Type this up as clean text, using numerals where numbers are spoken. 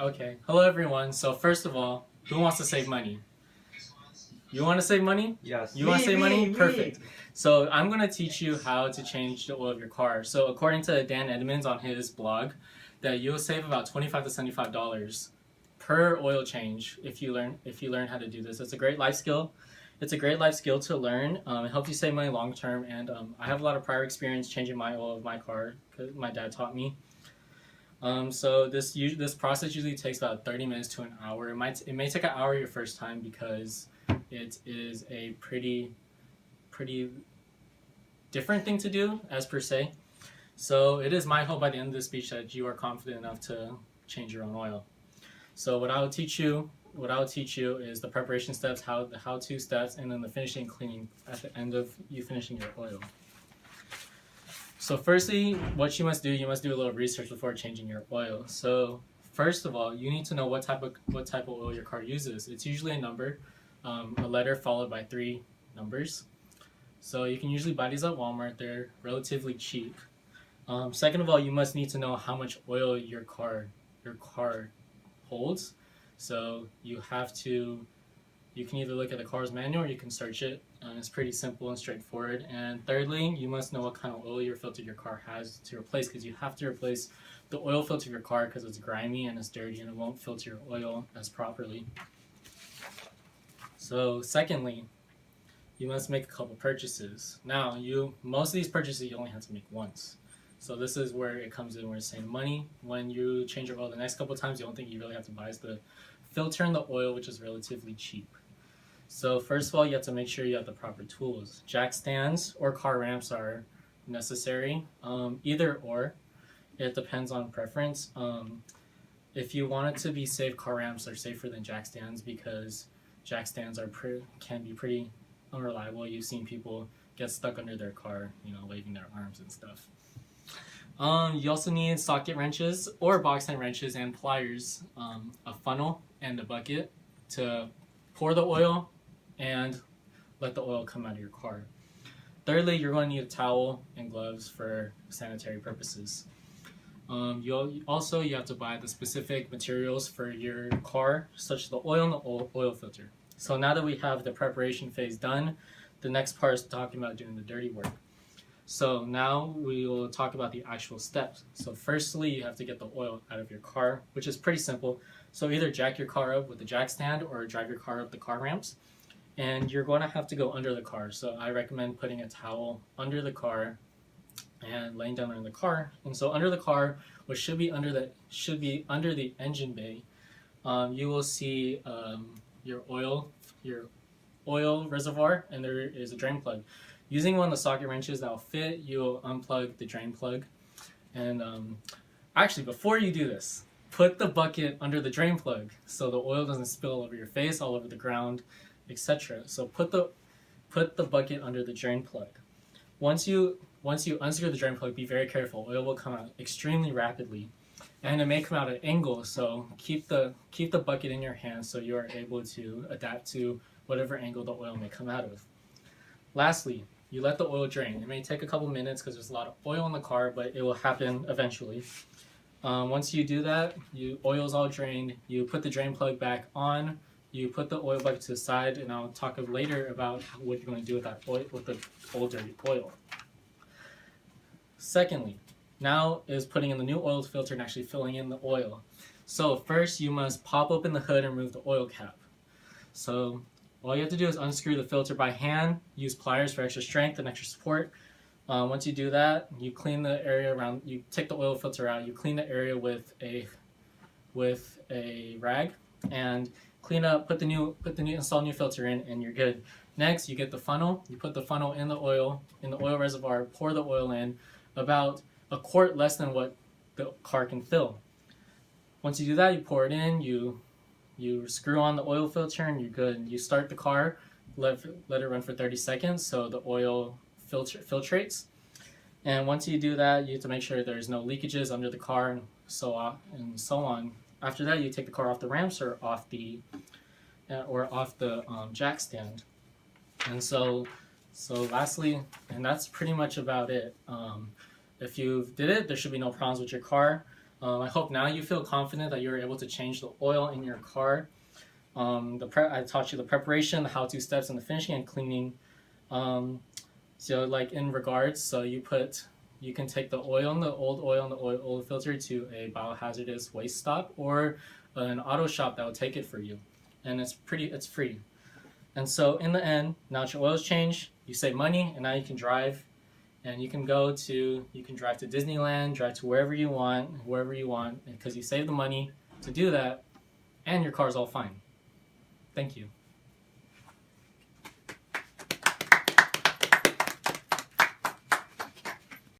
Okay. Hello, everyone. So first of all, who wants to save money? You want to save money? Yes. You want to save money? Perfect. So I'm going to teach you how to change the oil of your car. So according to Dan Edmonds on his blog, that you'll save about $25 to $75 per oil change if you learn how to do this. It's a great life skill. It's a great life skill to learn. It helps you save money long term. And I have a lot of prior experience changing my oil of my car because my dad taught me. So this process usually takes about 30 minutes to an hour. It may take an hour your first time because it is a pretty different thing to do as per se. So it is my hope by the end of this speech that you are confident enough to change your own oil. So what I will teach you is the preparation steps, the how-to steps, and then the finishing and cleaning at the end of you finishing your oil. So firstly, what you must do a little research before changing your oil. So first of all, you need to know what type of oil your car uses. It's usually a number, a letter followed by 3 numbers. So you can usually buy these at Walmart. They're relatively cheap. Second of all, you must need to know how much oil your car holds. So you can either look at the car's manual or you can search it. It's pretty simple and straightforward. And thirdly, you must know what kind of oil filter your car has to replace, because you have to replace the oil filter of your car because it's grimy and it's dirty and it won't filter your oil as properly. So secondly, you must make a couple purchases. Now, most of these purchases you only have to make once. So this is where it comes in, where it's saving money. When you change your oil the next couple times, the only thing you really have to buy is the filter and the oil, which is relatively cheap. So first of all, you have to make sure you have the proper tools. Jack stands or car ramps are necessary. Either or, it depends on preference. If you want it to be safe, car ramps are safer than jack stands because jack stands can be pretty unreliable. You've seen people get stuck under their car, waving their arms and stuff. You also need socket wrenches or box end wrenches and pliers, a funnel and a bucket to pour the oil and let the oil come out of your car. Thirdly, you're going to need a towel and gloves for sanitary purposes. You have to buy the specific materials for your car, such as the oil and the oil filter. So now that we have the preparation phase done, the next part is talking about doing the dirty work. So now we will talk about the actual steps. So firstly, you have to get the oil out of your car, which is pretty simple. So either jack your car up with the jack stand or drive your car up the car ramps. And you're going to have to go under the car. So I recommend putting a towel under the car and laying down in the car. And so under the car, which should be under the engine bay, you will see your oil reservoir, and there is a drain plug. Using one of the socket wrenches that will fit, you'll unplug the drain plug. And actually, before you do this, put the bucket under the drain plug so the oil doesn't spill all over your face, all over the ground, etc. So put the bucket under the drain plug. Once you unscrew the drain plug, be very careful. Oil will come out extremely rapidly, and it may come out at an angle. So keep the bucket in your hand so you are able to adapt to whatever angle the oil may come out of. Lastly, you let the oil drain. It may take a couple minutes because there's a lot of oil in the car, but it will happen eventually. Once you do that, oil's all drained. You put the drain plug back on. You put the oil bucket to the side, and I'll talk later about what you're going to do with that oil, with the old dirty oil. Secondly, now is putting in the new oil filter and actually filling in the oil. So first, you must pop open the hood and remove the oil cap. So all you have to do is unscrew the filter by hand, use pliers for extra strength and extra support. Once you do that, you clean the area around, you take the oil filter out, you clean the area with a rag and install new filter in, and you're good. Next, you get the funnel, you put the funnel in the oil reservoir, pour the oil in, about a quart less than what the car can fill. Once you do that, you pour it in, you screw on the oil filter, and you're good. You start the car, let it run for 30 seconds so the oil filtrates. And once you do that, you have to make sure there's no leakages under the car and so on. After that, you take the car off the ramps or off the jack stand. And so lastly, and that's pretty much about it. If you did it, there should be no problems with your car. I hope now you feel confident that you're able to change the oil in your car. I taught you the preparation, the how-to steps, and the finishing and cleaning. So like in regards, so you can take the oil and the oil filter to a biohazardous waste stop or an auto shop that will take it for you, and it's free. And so in the end, now that your oil's changed, you save money, and now you can drive, and you can drive to Disneyland, drive to wherever you want, because you save the money to do that, and your car's all fine. Thank you.